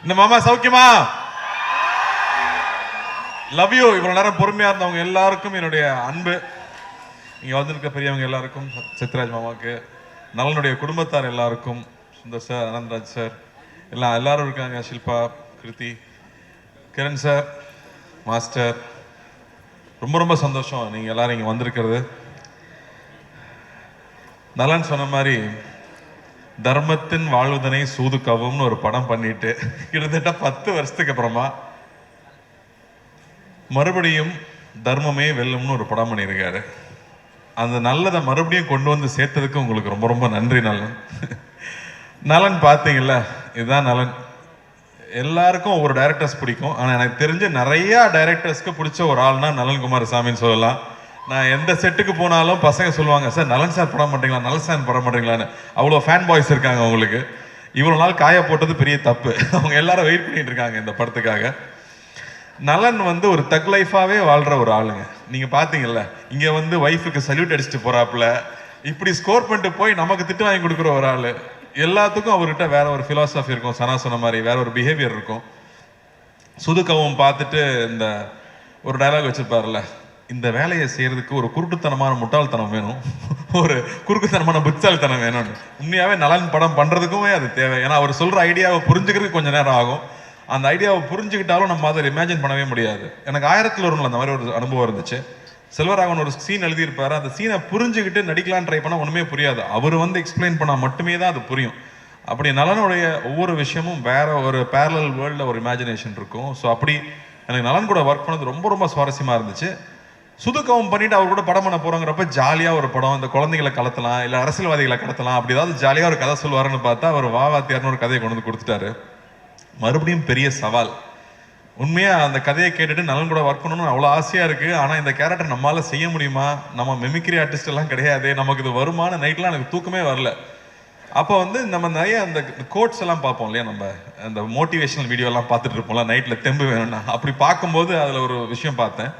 இந்த மாமா சௌக்கியமா? Love you. இவ்வளவு நேரம் பொறுமையா இருந்தவங்க எல்லாருக்கும் என்னுடைய அன்பு. இங்க வந்திருக்க பெரியவங்க எல்லாருக்கும், சித்ராஜ் மாமாவுக்கு, நலனுடைய குடும்பத்தார் எல்லாருக்கும், சுந்தர் சார், அனந்தராஜ் சார், எல்லாரும் இருக்காங்க, ஷில்பா, கிருதி, கிரண் சார், மாஸ்டர். ரொம்ப ரொம்ப சந்தோஷம் நீங்க எல்லாரும் இங்க வந்திருக்கிறது. நலன் சொன்ன மாதிரி தர்மத்தின் வாழ்வதனை சூதுக்கவும் ஒரு படம் பண்ணிட்டு கிட்டத்தட்ட 10 வருஷத்துக்கு அப்புறமா மறுபடியும் தர்மமே வெல்லும்னு ஒரு படம் பண்ணியிருக்காரு. அந்த நல்லதை மறுபடியும் கொண்டு வந்து சேர்த்ததுக்கு உங்களுக்கு ரொம்ப ரொம்ப நன்றி நலன். நலன் பார்த்தீங்கல்ல, இதுதான் நலன். எல்லாருக்கும் ஒவ்வொரு டைரக்டர்ஸ் பிடிக்கும். ஆனால் எனக்கு தெரிஞ்ச நிறைய டைரக்டர்ஸ்க்கு பிடிச்ச ஒரு ஆள்னா நலன் குமாரசாமின்னு சொல்லலாம். நான் எந்த செட்டுக்கு போனாலும் பசங்க சொல்லுவாங்க, சார் நலன் சார் படம் மாட்டீங்களா, நலன் சார் படம் மாட்டீங்களான்னு. அவ்வளோ ஃபேன் பாய்ஸ் இருக்காங்க அவங்களுக்கு. இவ்வளோ நாள் காய போட்டது பெரிய தப்பு. அவங்க எல்லாரும் வெயிட் பண்ணிட்டு இருக்காங்க இந்த படத்துக்காக. நலன் வந்து ஒரு தக் லைஃபாவே வாழ்ற ஒரு ஆளுங்க. நீங்க பாத்தீங்கல்ல, இங்க வந்து ஒய்ஃபுக்கு சல்யூட் அடிச்சுட்டு போறாப்புல, இப்படி ஸ்கோர் பண்ணிட்டு போய் நமக்கு திட்டு வாங்கி கொடுக்குற ஒரு ஆளு. எல்லாத்துக்கும் அவர்கிட்ட வேற ஒரு பிலாசபி இருக்கும். சனா சொன்ன மாதிரி வேற ஒரு பிஹேவியர் இருக்கும். சுதுக்கவும் பார்த்துட்டு இந்த ஒரு டயலாக் வச்சிருப்பாருல்ல, இந்த வேலையை செய்யறதுக்கு ஒரு குருட்டுத்தனமான முட்டாள்தனம் வேணும், ஒரு குறுக்குத்தனமான புத்தாள்தனம் வேணும்னு. உண்மையாவே நலன் படம் பண்றதுக்குமே அது தேவை. ஏன்னா அவர் சொல்ற ஐடியாவை புரிஞ்சுக்கிறதுக்கு கொஞ்சம் நேரம் ஆகும். அந்த ஐடியாவை புரிஞ்சுக்கிட்டாலும் நம்ம அதை இமேஜின் பண்ணவே முடியாது. எனக்கு 1001 அந்த மாதிரி ஒரு அனுபவம் இருந்துச்சு. செல்வராகவன் ஒரு சீன் எழுதியிருப்பாரு. அந்த சீனை புரிஞ்சுக்கிட்டு நடிக்கலான்னு ட்ரை பண்ணால் ஒன்றுமே புரியாது. அவர் வந்து எக்ஸ்பிளைன் பண்ணால் மட்டுமே தான் அது புரியும். அப்படி நலனுடைய ஒவ்வொரு விஷயமும் வேற ஒரு பேரலல் வேர்ல்டில் ஒரு இமேஜினேஷன் இருக்கும். ஸோ அப்படி எனக்கு நலன் கூட ஒர்க் பண்ணது ரொம்ப ரொம்ப சுவாரஸ்யமாக இருந்துச்சு. சுதுக்கவும் பண்ணிட்டு அவர் கூட படம் பண்ண போறோங்கிறப்ப ஜாலியாக ஒரு படம், இந்த குழந்தைகளை கடத்தலாம், இல்லை அரசியல்வாதிகளை கடத்தலாம், அப்படி ஏதாவது ஜாலியாக ஒரு கதை சொல்லுவாருன்னு பார்த்தா அவர் வாத்தியார்னு ஒரு கதையை கொண்டு வந்து கொடுத்துட்டாரு. மறுபடியும் பெரிய சவால். உண்மையா அந்த கதையை கேட்டுட்டு நலன் கூட ஒர்க் பண்ணணும்னு அவ்வளோ ஆசையா இருக்கு. ஆனா இந்த கேரக்டர் நம்மளால செய்ய முடியுமா, நம்ம மெமிக்ரி ஆர்டிஸ்ட் எல்லாம் கிடையாது, நமக்கு இது வருமான நைட்லாம் எனக்கு தூக்கமே வரல. அப்போ வந்து நம்ம நிறைய அந்த கோட்ஸ் எல்லாம் பார்ப்போம் இல்லையா, நம்ம அந்த மோட்டிவேஷனல் வீடியோ எல்லாம் பார்த்துட்டு இருப்போம்ல நைட்ல தெம்பு வேணும்னா. அப்படி பார்க்கும்போது அதுல ஒரு விஷயம் பார்த்தேன்.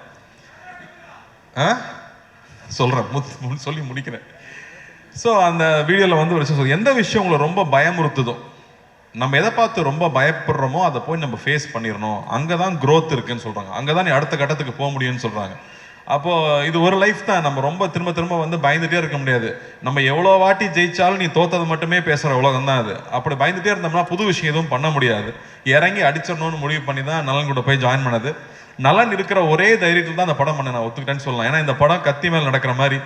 சொல்றேன், சொல்லி முடிக்கிறேன். ஸோ அந்த வீடியோல வந்து ஒரு விஷயம், எந்த விஷயம் உங்களை ரொம்ப பயமுறுத்துதோ, நம்ம எதை பார்த்து ரொம்ப பயப்படுறோமோ அதை போய் நம்ம ஃபேஸ் பண்ணிடணும். அங்கதான் growth இருக்குன்னு சொல்றாங்க. அங்கதான் நீ அடுத்த கட்டத்துக்கு போக முடியும்னு சொல்றாங்க. அப்போ இது ஒரு லைஃப் தான். நம்ம ரொம்ப திரும்ப திரும்ப வந்து பயந்துட்டே இருக்க முடியாது. நம்ம எவ்வளோ வாட்டி ஜெயிச்சாலும் நீ தோத்தது மட்டுமே பேசுற உலகம் தான் அது. அப்படி பயந்துட்டே இருந்தோம்னா புது விஷயம் எதுவும் பண்ண முடியாது. இறங்கி அடிச்சிடணும்னு முடிவு பண்ணி தான் நலன் கூட போய் ஜாயின் பண்ணது. நலன் இருக்கிற ஒரே தைரியத்தில் தான் அந்த படம் பண்ண நான் ஒத்துக்கிட்டேன்னு சொல்லலாம். ஏன்னா இந்த படம் கத்தி மேல் நடக்கிற மாதிரி,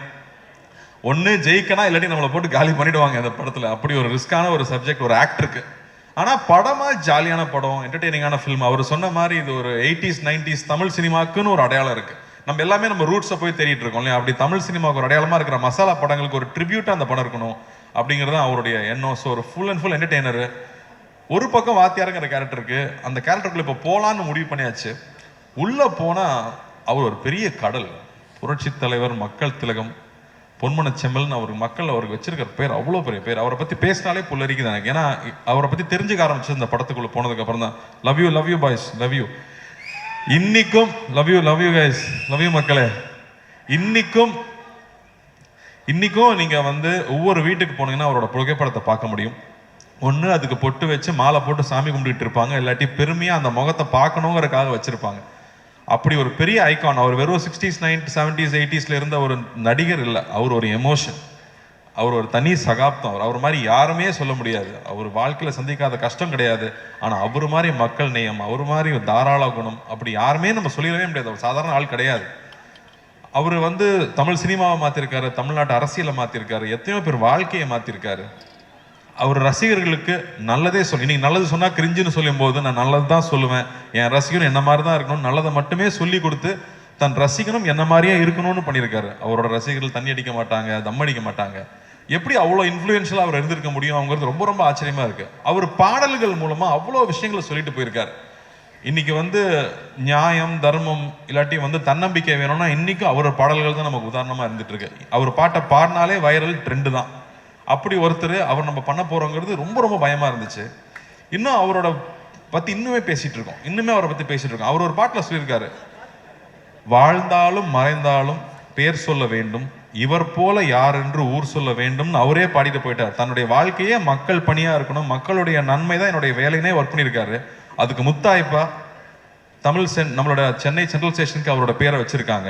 ஒன்று ஜெயிக்கனா இல்லாட்டி நம்மளை போட்டு காலி பண்ணிடுவாங்க இந்த படத்துல. அப்படி ஒரு ரிஸ்கான ஒரு சப்ஜெக்ட் ஒரு ஆக்டருக்கு. ஆனா படமா ஜாலியான படம், என்டர்டெய்னிங்கான ஃபிலிம். அவர் சொன்ன மாதிரி இது ஒரு 80s 90s தமிழ் சினிமாக்குன்னு ஒரு அடையாளம் இருக்கு. நம்ம எல்லாமே நம்ம ரூட்ஸை போய் தேடிட்டு இருக்கோம் இல்லையா. அப்படி தமிழ் சினிமாவுக்கு ஒரு அடையாளமா இருக்கிற மசாலா படங்களுக்கு ஒரு ட்ரிபியூட்டா அந்த படம் இருக்கணும் அப்படிங்கிறது அவருடைய எண்ணம். ஸோ ஒரு ஃபுல் அண்ட் ஃபுல் என்டர்டெய்னர். ஒரு பக்கம் வாத்தியாருங்கிற கேரக்டருக்கு, அந்த கேரக்டருக்குள்ள இப்போ போலான்னு முடிவு பண்ணியாச்சு. உள்ள போனா அவர் ஒரு பெரிய கடல். புரட்சி தலைவர், மக்கள் திலகம், பொன்மன செம்மல்னு அவர் மக்கள் அவருக்கு வச்சிருக்கிற பேர் அவ்வளோ பெரிய பேர். அவரை பத்தி பேசினாலே புல்லரிக்குது எனக்கு. ஏன்னா அவரை பத்தி தெரிஞ்சுக்க ஆரம்பிச்சு இந்த படத்துக்குள்ள போனதுக்கு அப்புறம் தான். Love you boys, love you. இன்னைக்கும் love you guys, love you மக்களே. இன்னைக்கும் நீங்க வந்து ஒவ்வொரு வீட்டுக்கு போனீங்கன்னா அவரோட புகைப்படத்தை பார்க்க முடியும். ஒன்று அதுக்கு பொட்டு வச்சு மாலை போட்டு சாமி கும்பிட்டு இருப்பாங்க, இல்லாட்டி பெருமையா அந்த முகத்தை பார்க்கணுங்கிறதுக்காக வச்சிருப்பாங்க. அப்படி ஒரு பெரிய ஐகான். அவர் வெறும் 60s 90s 70s 80sல இருந்த ஒரு நடிகர் இல்லை. அவர் ஒரு எமோஷன், அவர் ஒரு தனி சகாப்தம். அவர் மாதிரி யாருமே சொல்ல முடியாது. அவர் வாழ்க்கையில சந்திக்காத கஷ்டம் கிடையாது. ஆனா அவர் மாதிரி மக்கள் நேயம், அவர் மாதிரி தாராள குணம், அப்படி யாருமே நம்ம சொல்லிடவே முடியாது. அவர் சாதாரண ஆள் கிடையாது. அவர் வந்து தமிழ் சினிமாவை மாத்திருக்காரு, தமிழ்நாட்டு அரசியலை மாத்திருக்காரு, எத்தனையோ பேர் வாழ்க்கையை மாத்திருக்காரு. அவர் ரசிகர்களுக்கு நல்லதே சொல்லி, இன்னைக்கு நல்லது சொன்னா கிரிஞ்சுன்னு சொல்லும் போது நான் நல்லது தான் சொல்லுவேன், என் ரசிகனும் என்ன மாதிரி தான் இருக்கணும், நல்லதை மட்டுமே சொல்லி கொடுத்து தன் ரசிகனும் என்ன மாதிரியே இருக்கணும்னு பண்ணியிருக்காரு. அவரோட ரசிகர்கள் தண்ணி அடிக்க மாட்டாங்க, தம் அடிக்க மாட்டாங்க. எப்படி அவ்வளோ இன்ஃப்ளூயன்ஷியலாக அவர் இருந்திருக்க முடியும் அவங்கிறது ரொம்ப ரொம்ப ஆச்சரியமா இருக்கு. அவர் பாடல்கள் மூலமா அவ்வளோ விஷயங்களை சொல்லிட்டு போயிருக்காரு. இன்னைக்கு வந்து நியாயம், தர்மம், இல்லாட்டி வந்து தன்னம்பிக்கை வேணும்னா இன்னைக்கும் அவரோட பாடல்கள் தான் நமக்கு உதாரணமா இருந்துட்டு இருக்கு. அவர் பாட்டை பாடினாலே வைரல் ட்ரெண்டு தான். அப்படி ஒருத்தர் அவர் நம்ம பண்ண போறோங்கிறது ரொம்ப ரொம்ப பயமா இருந்துச்சு. இன்னும் அவரோட பத்தி இன்னுமே பேசிட்டு இருக்கோம், இன்னுமே அவரை பத்தி பேசிட்டு இருக்கோம். அவர் ஒரு பாட்டுல சொல்லியிருக்காரு, வாழ்ந்தாலும் மறைந்தாலும் பேர் சொல்ல வேண்டும், இவர் போல யார் என்று ஊர் சொல்ல வேண்டும். அவரே பாடிட்டு போயிட்டார். தன்னுடைய வாழ்க்கையே மக்கள் பணியா இருக்கணும், மக்களுடைய நன்மை தான் என்னுடைய வேலைனே ஒர்க் பண்ணியிருக்காரு. அதுக்கு முத்தாய்ப்பா நம்மளோட சென்னை சென்ட்ரல் ஸ்டேஷனுக்கு அவரோட பேரை வச்சிருக்காங்க.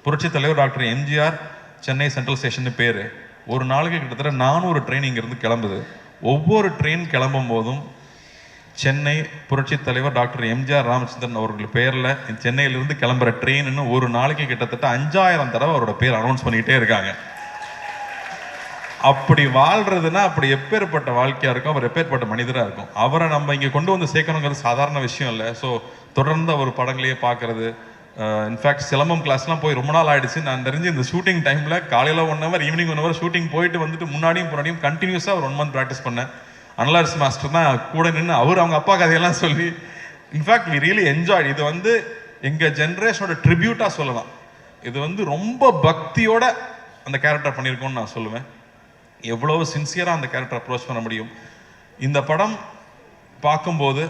புரட்சி தலைவர் doctor MGR Chennai central station பேர். ஒரு நாளைக்கு கிட்டத்தட்ட 400 ட்ரெயின் இங்கிருந்து கிளம்புது. ஒவ்வொரு ட்ரெயின் கிளம்பும் போதும் சென்னை புரட்சி தலைவர் டாக்டர் எம்ஜிஆர் ராமச்சந்திரன் அவர்கள் பேரில் சென்னையிலிருந்து கிளம்புற ட்ரெயின்னு ஒரு நாளைக்கு கிட்டத்தட்ட 5000 தடவை அவரோட பேர் அனௌன்ஸ் பண்ணிக்கிட்டே இருக்காங்க. அப்படி வாழ்றதுன்னா அப்படி எப்பேற்பட்ட வாழ்க்கையா இருக்கும், அவர் எப்பேற்பட்ட மனிதராக இருக்கும். அவரை நம்ம இங்கே கொண்டு வந்து சேர்க்கணுங்கிறது சாதாரண விஷயம் இல்லை. ஸோ தொடர்ந்து அவர் படங்களையே பார்க்கறது. இன்ஃபேக்ட் சிலம்பம் கிளாஸ்லாம் போய் ரொம்ப நாள் ஆயிடுச்சு. நான் தெரிஞ்சு இந்த ஷூட்டிங் டைமில் காலையில் 1 hour ஈவினிங் 1 hour ஷூட்டிங் போயிட்டு வந்துட்டு முன்னாடியும் கண்டினியூஸாக ஒரு 1 month ப்ராக்டிஸ் பண்ணேன். அனலர்ஸ் மாஸ்டர் தான் கூட நின்று அவங்க அப்பா கதையெல்லாம் சொல்லி இன்ஃபேக்ட் வி ரியலி என்ஜாய். இது வந்து எங்கள் ஜென்ரேஷனோட ட்ரிபியூட்டாக சொல்லலாம். இது ரொம்ப பக்தியோட அந்த கேரக்டர் பண்ணியிருக்கோன்னு நான் சொல்லுவேன். எவ்வளவு சின்சியராக அந்த கேரக்டர் அப்ரோச் பண்ண முடியும். இந்த படம் பார்க்கும்போது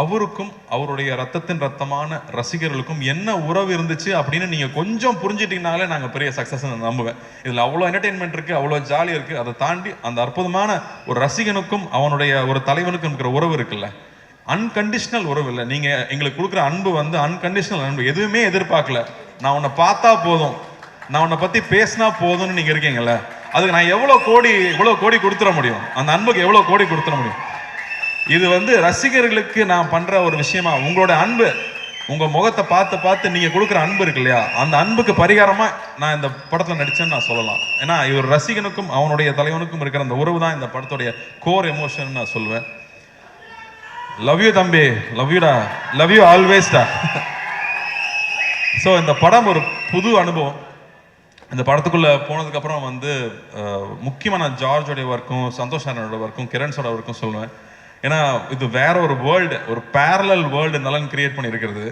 அவருக்கும் அவருடைய ரத்தத்தின் ரத்தமான ரசிகர்களுக்கும் என்ன உறவு இருந்துச்சு அப்படின்னு நீங்கள் கொஞ்சம் புரிஞ்சிட்டிங்கனாலே நாங்கள் பெரிய சக்ஸஸ் நம்புவேன். இதில் அவ்வளோ என்டர்டெயின்மெண்ட் இருக்குது, அவ்வளோ ஜாலி இருக்குது. அதை தாண்டி அந்த அற்புதமான ஒரு ரசிகனுக்கும் அவனுடைய ஒரு தலைவனுக்கும் இருக்கிற உறவு இருக்குல்ல, அன்கண்டிஷனல் உறவு இல்லை. நீங்கள் எங்களுக்கு கொடுக்குற அன்பு அன்கண்டிஷனல் அன்பு. எதுவுமே எதிர்பார்க்கல, நான் உன்னை பார்த்தா போதும், நான் உன்னை பற்றி பேசினா போதும்னு நீங்கள் இருக்கீங்கல்ல, அதுக்கு நான் எவ்வளோ கோடி கொடுத்துட முடியும், அந்த அன்புக்கு எவ்வளோ கோடி கொடுத்துட முடியும். இது ரசிகர்களுக்கு நான் பண்ற ஒரு விஷயமா. உங்களோட அன்பு, உங்க முகத்தை பார்த்து நீங்க கொடுக்குற அன்பு இருக்கு இல்லையா, அந்த அன்புக்கு பரிகாரமா நான் இந்த படத்துல நடிச்சேன்னு நான் சொல்லலாம். ஏன்னா இவர் ரசிகனுக்கும் அவனுடைய தலைவனுக்கும் இருக்கிற அந்த உறவு தான் இந்த படத்துடைய கோர் எமோஷன் நான் சொல்லுவேன். லவ் யூ தம்பி, லவ் யூடா, லவ் யூ ஆல்வேஸ்டா. ஸோ இந்த படம் ஒரு புது அனுபவம். இந்த படத்துக்குள்ள போனதுக்கு அப்புறம் முக்கியமாக நான் ஜார்ஜோடைய ஒர்க்கும் சந்தோஷ் நாராயணோட ஒர்க்கும் கிரண்ஸோட ஒர்க்கும் சொல்லுவேன். ஏன்னா இது வேற ஒரு வேர்ல்டு, ஒரு பேரலல் வேர்ல்டு நலன் கிரியேட் பண்ணியிருக்கிறது.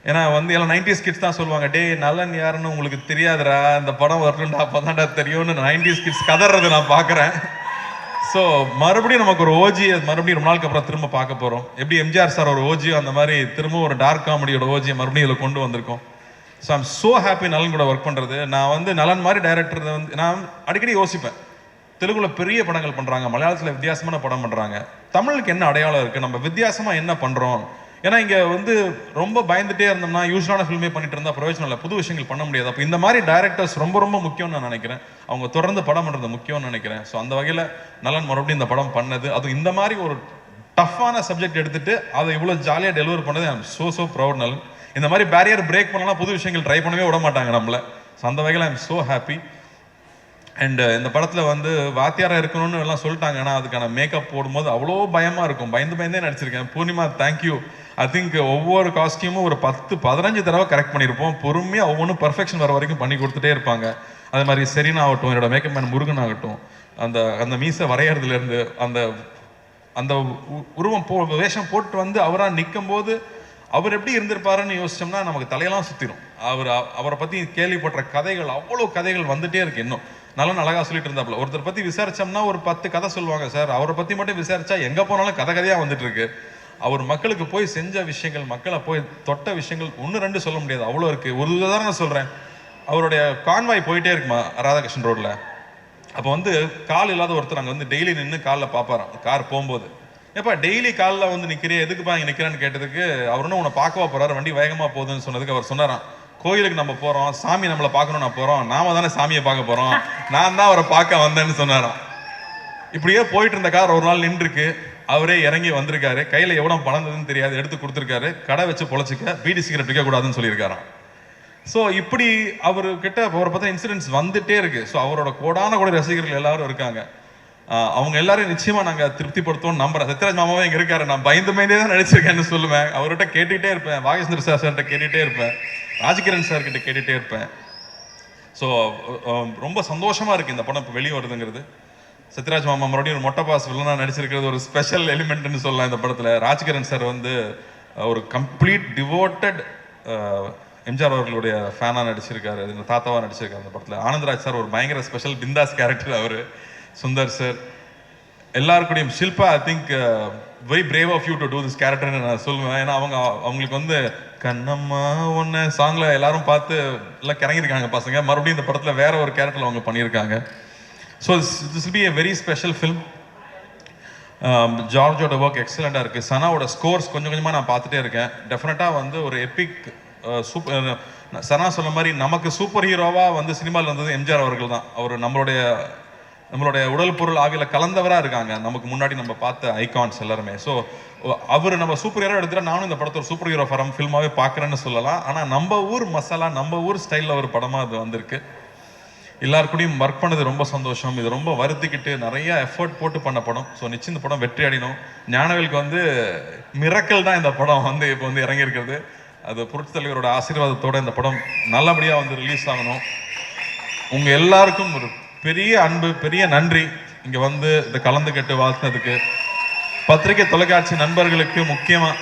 ஏன்னா எல்லாம் 90s கிட்ஸ் தான் சொல்லுவாங்க, டே நலன் யாருன்னு உங்களுக்கு தெரியாதுடா, இந்த படம் வரணும்டா அப்போதான்டா தெரியும்னு 90s கிட்ஸ் கதறது நான் பார்க்குறேன். ஸோ மறுபடியும் நமக்கு ஒரு ஓஜி மறுபடியும் ரொம்ப நாளுக்கு அப்புறம் திரும்ப பார்க்க போகிறோம். எப்படி எம்ஜிஆர் சார் ஒரு ஓஜியோ அந்த மாதிரி திரும்ப ஒரு டார்க் காமெடியோட ஓஜியை மறுபடியும் இதில் கொண்டு வந்திருக்கோம். ஸோ ஐம் ஸோ ஹாப்பி நலன் கூட ஒர்க் பண்ணுறது. நான் நலன் மாதிரி டைரக்டர் நான் அடிக்கடி யோசிப்பேன், தெலுங்குல பெரிய படங்கள் பண்ணுறாங்க, மலையாளத்தில் வித்தியாசமான படம் பண்ணுறாங்க, தமிழுக்கு என்ன அடையாளம் இருக்குது, நம்ம வித்தியாசமாக என்ன பண்ணுறோம். ஏன்னா இங்கே ரொம்ப பயந்துட்டே இருந்தோம்னா யூஸ்வலான ஃபில்மே பண்ணிட்டு இருந்தால் பிரயோஜனம் இல்லை, புது விஷயங்கள் பண்ண முடியாது. அப்போ இந்த மாதிரி டைரக்டர்ஸ் ரொம்ப முக்கியம்னு நான் நினைக்கிறேன். அவங்க தொடர்ந்து படம் பண்ணுறது முக்கியம்னு நினைக்கிறேன். ஸோ அந்த வகையில் நலன் மறுபடியும் இந்த படம் பண்ணது, அது இந்த மாதிரி ஒரு டஃப்பான சப்ஜெக்ட் எடுத்துட்டு அதை இவ்வளோ ஜாலியாக டெலிவர் பண்ணது ஐ எம் ஸோ ப்ரௌட். நலன் இந்த மாதிரி பேரியர் பிரேக் பண்ணலாம், புது விஷயங்கள் ட்ரை பண்ணவே விட மாட்டாங்க நம்மள. ஸோ அந்த வகையில் I am so happy. And இந்த படத்தில் வாத்தியாராக இருக்கணும்னு எல்லாம் சொல்லிட்டாங்க. ஆனால் அதுக்கான மேக்கப் போடும்போது அவ்வளோ பயமாக இருக்கும், பயந்தே நடிச்சிருக்கேன். பூர்ணிமா தேங்க்யூ. ஐ திங்க் ஒவ்வொரு காஸ்டியூமும் ஒரு 10-15 தடவை கரெக்ட் பண்ணியிருப்போம். பொறுமையாக ஒவ்வொன்றும் பர்ஃபெக்ஷன் வர வரைக்கும் பண்ணி கொடுத்துட்டே இருப்பாங்க. அதே மாதிரி செரீனா ஆகட்டும், என்னோட மேக்கப் மேன் முருகன் ஆகட்டும், அந்த மீசை வரைகிறதுலேருந்து அந்த உருவம் வேஷம் போட்டு அவராக நிற்கும் போது அவர் எப்படி இருந்திருப்பாருன்னு யோசிச்சோம்னா நமக்கு தலையெல்லாம் சுற்றிடும். அவரை பற்றி கேள்விப்பட்ட கதைகள், அவ்வளோ கதைகள் வந்துட்டே இருக்கு. இன்னும் நல்லா அழகாக சொல்லிட்டு இருந்தாப்புல. ஒருத்தர் பற்றி விசாரிச்சோம்னா ஒரு 10 கதை சொல்லுவாங்க சார், அவரை பற்றி மட்டும் விசாரிச்சா எங்கே போனாலும் கதையாக வந்துட்டு இருக்கு. அவர் மக்களுக்கு போய் செஞ்ச விஷயங்கள், மக்களை போய் தொட்ட விஷயங்கள் 1-2 சொல்ல முடியாது, அவ்வளோ இருக்கு. ஒரு உதாரணம் சொல்கிறேன். அவருடைய கான்வாய் போயிட்டே இருக்குமா ராதாகிருஷ்ணன் ரோட்ல. அப்போ கால் இல்லாத ஒருத்தர் அங்கே டெய்லி நின்று காலில் பார்ப்பாராம் கார் போகும்போது. ஏப்பா டெய்லி காலில் நிற்கிறேன், எதுக்குப்பா இங்கே நிற்கிறேன்னு கேட்டதுக்கு அவர் ஒன்று பார்க்கவா போகிறாரு, வண்டி வேகமாக போகுதுன்னு சொன்னதுக்கு அவர் சொன்னாராம், கோயிலுக்கு நம்ம போகிறோம், சாமி நம்மளை பார்க்கணும், நான் போகிறோம், நாம தானே சாமியை பார்க்க போகிறோம், நான் தான் அவரை பார்க்க வந்தேன்னு சொன்னாராம். இப்படியே போயிட்டு இருந்த கார் ஒரு நாள் நின்றுருக்கு. அவரே இறங்கி வந்திருக்காரு, கையில் எவ்வளோ பணம் தெரியாது, எடுத்து கொடுத்துருக்காரு, கடை வச்சு பொழைச்சிக்க, பீடி சிகரெட் விற்கக்கூடாதுன்னு சொல்லியிருக்காராம். ஸோ இப்படி அவர்கிட்ட அவரை பார்த்தா இன்சிடென்ட்ஸ் வந்துட்டே இருக்கு. ஸோ அவரோட கோடான கூட ரசிகர்கள் எல்லாரும் இருக்காங்க. அவங்க எல்லாரும் நிச்சயமா நாங்கள் திருப்திப்படுத்துவோம் நம்புறேன். சத்யராஜ் மாமாவே இங்கே இருக்காரு. நான் பயந்தே தான் நடிச்சிருக்கேன்னு சொல்லுவேன். அவர்கிட்ட கேட்டுகிட்டே இருப்பேன், வாகேஸ்வர சார்கிட்ட கேட்டுகிட்டே இருப்பேன், ராஜ்கிரண் சார்கிட்ட கேட்டுகிட்டே இருப்பேன். ஸோ ரொம்ப சந்தோஷமா இருக்கு இந்த படம் இப்போ வெளியே வருதுங்கிறது. சத்யராஜ் மாமா மறுபடியும் ஒரு மொட்டை பாஸ் வில்லனா நடிச்சிருக்கிறது ஒரு ஸ்பெஷல் எலிமெண்ட்னு சொல்லலாம் இந்த படத்தில். ராஜ்கிரண் சார் ஒரு கம்ப்ளீட் டிவோட்டட் எம்ஜிஆர் அவர்களுடைய ஃபேனாக நடிச்சிருக்காரு, தாத்தாவாக நடிச்சிருக்காரு அந்த படத்தில். ஆனந்த்ராஜ் சார் ஒரு பயங்கர ஸ்பெஷல் பிந்தாஸ் கேரக்டர் அவர். சுந்தர் சார் எல்லாருக்கூடையும். Shilpa I think very brave of you to do this கேரக்டர்னு நான் சொல்லுவேன். ஏன்னா அவங்களுக்கு கண்ணம்மா ஒன்று சாங்கில் எல்லாரும் பார்த்து எல்லாம் கிறங்கியிருக்காங்க பசங்க. மறுபடியும் இந்த படத்தில் வேற ஒரு கேரக்டரில் அவங்க பண்ணியிருக்காங்க. So this will be a very special film. ஜார்ஜோட ஒர்க் எக்ஸலண்ட்டாக இருக்குது. சனாவோட ஸ்கோர்ஸ் கொஞ்சம் கொஞ்சமாக நான் பார்த்துட்டே இருக்கேன். டெஃபினட்டாக வந்து ஒரு எப்பிக் சூப்பர். சனா சொன்ன மாதிரி நமக்கு சூப்பர் ஹீரோவாக வந்து சினிமாவில் இருந்தது எம்ஜிஆர் அவர்கள் தான். அவர் நம்மளுடைய உடல் பொருள் ஆவியில் கலந்தவராக இருக்காங்க. நமக்கு முன்னாடி நம்ம பார்த்த ஐகான்ஸ் எல்லாருமே. ஸோ அவர் நம்ம சூப்பர் ஹீரோ எடுத்துகிட்டா நானும் இந்த படத்தை ஒரு சூப்பர் ஹீரோ ஃபில்மாகவே பார்க்குறேன்னு சொல்லலாம். ஆனால் நம்ம ஊர் மசாலா, நம்ம ஊர் ஸ்டைலில் ஒரு படமாக அது வந்திருக்கு. எல்லாருக்கூடையும் ஒர்க் பண்ணது ரொம்ப சந்தோஷம். இது ரொம்ப வருத்திக்கிட்டு நிறைய எஃபர்ட் போட்டு பண்ண படம். ஸோ நிச்சயம் இந்த படம் வெற்றி அடையணும். ஞானவேலுக்கு வந்து மிரக்கல் தான் இந்த படம் வந்து இப்போ வந்து இறங்கியிருக்கிறது. அது புரட்சி தலைவரோட ஆசீர்வாதத்தோட இந்த படம் நல்லபடியாக வந்து ரிலீஸ் ஆகணும். உங்கள் எல்லாருக்கும் ஒரு பெரிய அன்பு, பெரிய நன்றி. இங்கே வந்து இதை கலந்துக்கிட்டு வாழ்த்துனதுக்கு பத்திரிகை தொலைக்காட்சி நண்பர்களுக்கு முக்கியமாக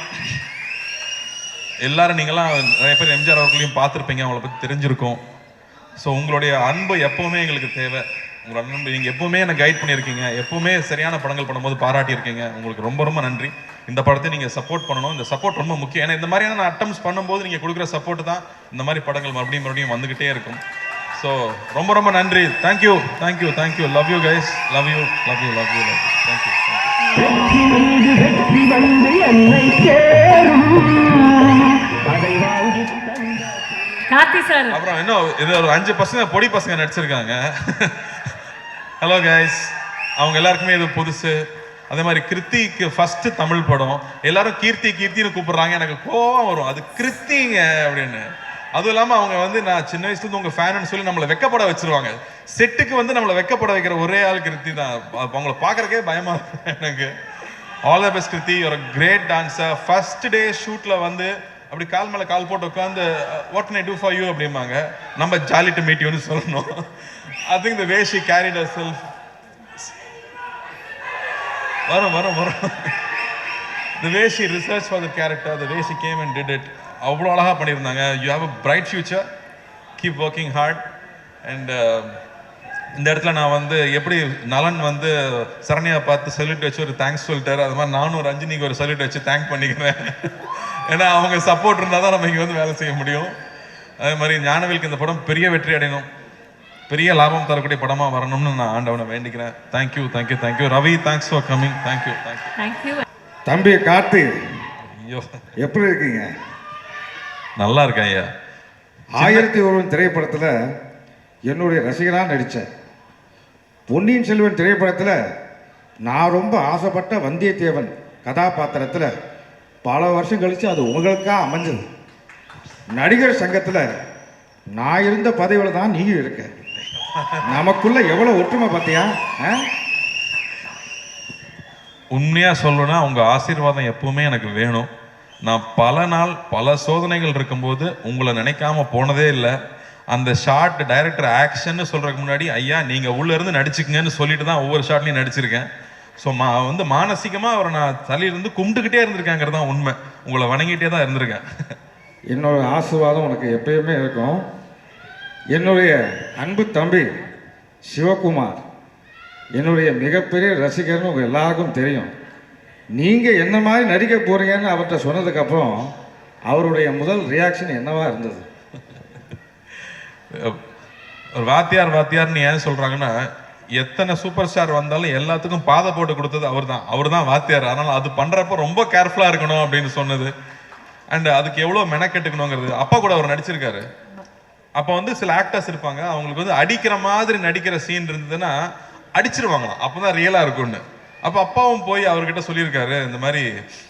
எல்லாரும் நீங்களாம் நிறைய பேர் எம்ஜிஆர் அவர்களையும் பார்த்துருப்பீங்க, அவங்கள பற்றி தெரிஞ்சிருக்கும். ஸோ உங்களுடைய அன்பு எப்போவுமே எங்களுக்கு தேவை. உங்களோட அன்பு நீங்கள் எப்போவுமே என்னை கைட் பண்ணியிருக்கீங்க, எப்போவுமே சரியான படங்கள் பண்ணும்போது பாராட்டியிருக்கீங்க. உங்களுக்கு ரொம்ப ரொம்ப நன்றி. இந்த படத்தை நீங்கள் சப்போர்ட் பண்ணணும். இந்த சப்போர்ட் ரொம்ப முக்கியம். ஏன்னா இந்த மாதிரியான அட்டம்ஸ் பண்ணும்போது நீங்கள் கொடுக்குற சப்போர்ட் தான் இந்த மாதிரி படங்கள் மறுபடியும் வந்துக்கிட்டே இருக்கும். ஸோ ரொம்ப ரொம்ப நன்றி. Thank you thank you thank you. Love you guys. Love you love you love you love you. Thank you. Karthi sir அப்புறம் இன்னும் இது ஒரு 5 பசங்க பொடி பசங்க நடிச்சிருக்காங்க. Hello guys. அவங்க எல்லாருக்குமே இது புதுசு. அதே மாதிரி கிருத்திக்கு ஃபர்ஸ்ட் தமிழ் படம். எல்லாரும் கீர்த்தின்னு கூப்பிடுறாங்க. எனக்கு கோவம் வரும், அது கிருத்திங்க அப்படின்னு. அதுவும் இல்லாமல் அவங்க வந்து நான் சின்ன வயசுலேருந்து உங்கள் ஃபேனுன்னு சொல்லி நம்மளை வெக்கப்பட வச்சிருவாங்க. செட்டுக்கு வந்து நம்மளை வெக்கப்பட வைக்கிற ஒரே ஆள் கிருத்தி தான். அவங்கள பார்க்குறக்கே பயமா இருக்கும் எனக்கு. All the best Kriti. ஒரு கிரேட் டான்ஸர். ஃபர்ஸ்ட் டே ஷூட்டில் வந்து அப்படி கால் மேலே கால் போட்டு உட்காந்து what can I do for you அப்படிம்பாங்க. நம்ம ஜாலி டு மீட் யூன்னு சொல்லணும். I think the way she carried herself. வரும் the way she researched for the character, the way she came and did it, அவ்வளோ அழகாக பண்ணியிருந்தாங்க. You have a bright future, keep working hard. And இந்த இடத்துல நான் வந்து எப்படி நலன் வந்து சரண்யா பார்த்து சல்யூட் வச்சு ஒரு தேங்க்ஸ் சொல்லிட்டாரு, அது மாதிரி நானும் ஒரு ரஞ்சினிக்கு ஒரு சல்யூட் வச்சு தேங்க் பண்ணிக்கிறேன். ஏன்னா அவங்க சப்போர்ட் இருந்தால் தான் நம்ம இங்கே வந்து வேலை செய்ய முடியும். அதே மாதிரி ஞானவேலுக்கு இந்த படம் பெரிய வெற்றி அடையணும், பெரிய லாபம் தரக்கூடிய படமாக வரணும்னு நான் ஆண்டவனை வேண்டிக்கிறேன். Thank you thank you thank you. Ravi, thanks for coming. Thank you thank you thank you. தம்பி கார்த்தி, ஐயோ எப்படி இருக்கீங்க? நல்லா இருக்கேன் ஐயா. 1001 திரைப்படத்தில் என்னுடைய ரசிகனாக நடித்தேன். பொன்னியின் செல்வன் திரைப்படத்தில் நான் ரொம்ப ஆசைப்பட்ட வந்தியத்தேவன் கதாபாத்திரத்தில் பல வருஷம் கழித்து அது உங்களுக்காக அமைஞ்சது. நடிகர் சங்கத்தில் நான் இருந்த பதவியில் தான் நீயும் இருக்க. நமக்குள்ள எவ்வளோ ஒற்றுமை பார்த்தியா? உண்மையாக சொல்லணும்னா உங்கள் ஆசீர்வாதம் எப்பவுமே எனக்கு வேணும். நான் பல நாள் பல சோதனைகள் இருக்கும்போது உங்களை நினைக்காம போனதே இல்லை. அந்த ஷார்ட் டைரக்டர் ஆக்ஷன்னு சொல்கிறதுக்கு முன்னாடி ஐயா நீங்கள் உள்ளேருந்து நடிச்சுக்கங்கன்னு சொல்லிட்டு தான் ஒவ்வொரு ஷாட்லையும் நடிச்சிருக்கேன். ஸோ வந்து மானசீகமாக அவரை நான் தலையிலிருந்து கும்பிட்டுக்கிட்டே இருந்திருக்கேங்கிறது தான் உண்மை. உங்களை வணங்கிட்டே தான் இருந்திருக்கேன். என்னோட ஆசீர்வாதம் உனக்கு எப்பயுமே இருக்கும். என்னுடைய அன்பு தம்பி சிவகுமார் என்னுடைய மிகப்பெரிய ரசிகர்னு உங்கள் எல்லாருக்கும் தெரியும். நீங்கள் என்ன மாதிரி நடிக்க போகிறீங்கன்னு அவர்கிட்ட சொன்னதுக்கப்புறம் அவருடைய முதல் ரியாக்ஷன் என்னவா இருந்தது? ஒரு வாத்தியார்னு ஏன் சொல்கிறாங்கன்னா, எத்தனை சூப்பர் ஸ்டார் வந்தாலும் எல்லாத்துக்கும் பாதை போட்டு கொடுத்தது அவர் தான் வாத்தியார். அதனால் அது பண்ணுறப்ப ரொம்ப கேர்ஃபுல்லாக இருக்கணும் அப்படின்னு சொன்னது. அண்ட் அதுக்கு எவ்வளோ மெனக்கெட்டுக்கணுங்கிறது. அப்பா கூட அவர் நடிச்சிருக்காரு. அப்போ வந்து சில ஆக்டர்ஸ் இருப்பாங்க, அவங்களுக்கு வந்து அடிக்கிற மாதிரி நடிக்கிற சீன் இருந்ததுன்னா அடிச்சிருவாங்களாம், அப்போ தான் ரியலாக இருக்கும்னு. அப்போ அப்பாவும் போய் அவர்கிட்ட சொல்லியிருக்காரு இந்த மாதிரி,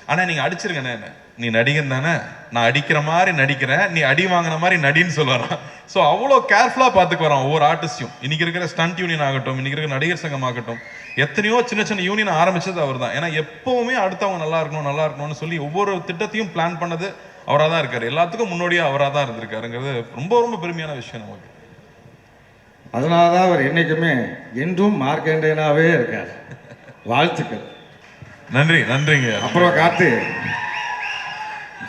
ஆனால் நீங்கள் அடிச்சிருங்கண்ணே, நீ நடிகன் தானே, நான் அடிக்கிற மாதிரி நடிக்கிறேன், நீ அடி வாங்கின மாதிரி நடின்னு சொல்லுவாரான். ஸோ அவ்வளோ கேர்ஃபுல்லாக பார்த்துக்கு வரான் ஒவ்வொரு ஆர்டிஸ்டையும். இன்னைக்கு இருக்கிற ஸ்டண்ட் யூனியன் ஆகட்டும், இன்னைக்கு இருக்கிற நடிகர் சங்கம் ஆகட்டும், எத்தனையோ சின்ன சின்ன யூனியன் ஆரம்பிச்சது அவர் தான். ஏன்னா எப்பவுமே அடுத்தவங்க நல்லா இருக்கணும்னு சொல்லி ஒவ்வொரு திட்டத்தையும் பிளான் பண்ணது அவராக தான் இருக்காரு. எல்லாத்துக்கும் முன்னோடியாக அவராக தான் இருந்திருக்காருங்கிறது ரொம்ப ரொம்ப பெருமையான விஷயம் நமக்கு. அதனால தான் அவர் என்றைக்குமே என்றும் மார்க்கண்டேனாவே இருக்கார். வாழ்த்துக்கள். நன்றிங்க. அப்புறம் காத்து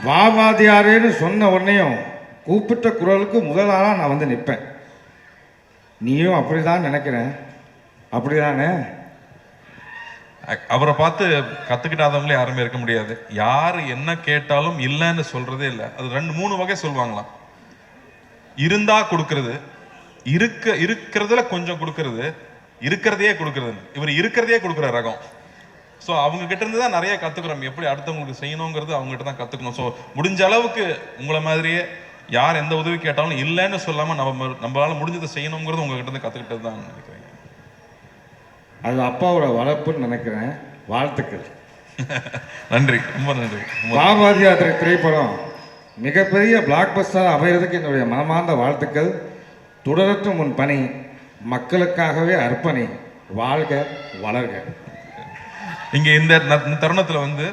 வாவாதியாரேன்னு சொன்ன உடனேயும் கூப்பிட்ட குரலுக்கு முதலாக நான் வந்து நிற்பேன். நீயும் அப்படிதான் நினைக்கிறேன், அப்படிதானே? அவரை பார்த்து கத்துக்கிட்டாதவங்களே யாருமே இருக்க முடியாது. யார் என்ன கேட்டாலும் இல்லைன்னு சொல்றதே இல்லை. அது 2-3 வகை சொல்லுவாங்களாம். இருந்தா கொடுக்கறது, இருக்கிறதுல கொஞ்சம் கொடுக்கறது, இருக்கிறதையே கொடுக்கறது. இவர் இருக்கிறதையே கொடுக்குற ரகம். ஸோ அவங்க கிட்ட இருந்து தான் நிறைய கற்றுக்குறோம். எப்படி அடுத்தவங்களுக்கு செய்யணுங்கிறது அவங்ககிட்ட தான் கற்றுக்கணும். ஸோ முடிஞ்ச அளவுக்கு உங்களை மாதிரியே யார் எந்த உதவி கேட்டாலும் இல்லைன்னு சொல்லாமல் நம்மளால முடிஞ்சதை செய்யணுங்கிறது உங்ககிட்ட இருந்து கற்றுக்கிட்டது தான் நினைக்கிறேன். அது அப்பாவோட வளர்ப்புன்னு நினைக்கிறேன். வாழ்த்துக்கள். நன்றி, ரொம்ப நன்றி. பாபாதி யாத்திரை திரைப்படம் மிகப்பெரிய பிளாக் பஸ்டர் அமைகிறதுக்கு என்னுடைய மனமார்ந்த வாழ்த்துக்கள். தொடரட்டும் உன் பணி, மக்களுக்காகவே அர்ப்பணி, வாழ்க வளர்க. இங்க இந்த தருணத்துல வந்து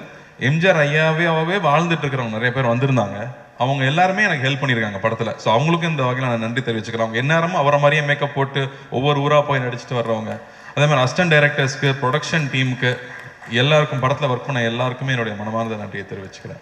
எம்ஜிஆர் ஐயாவே வாழ்ந்துட்டு இருக்கிறவங்க நிறைய பேர் வந்திருந்தாங்க. அவங்க எல்லாருமே எனக்கு ஹெல்ப் பண்ணியிருக்காங்க படத்துல. ஸோ அவங்களுக்கும் இந்த வகையில் நான் நன்றி தெரிவிச்சுக்கிறேன். அவங்க எந்நேரமும் அவரை மாதிரியே மேக்கப் போட்டு ஒவ்வொரு ஊரா போய் நடிச்சுட்டு வர்றவங்க. அதே மாதிரி அசிஸ்டன்ட் டைரக்டர்ஸ்க்கு, ப்ரொடக்ஷன் டீமுக்கு, எல்லாருக்கும், படத்துல ஒர்க் பண்ண எல்லாருக்குமே என்னுடைய மனமார்ந்த நன்றியை தெரிவிச்சுக்கிறேன்.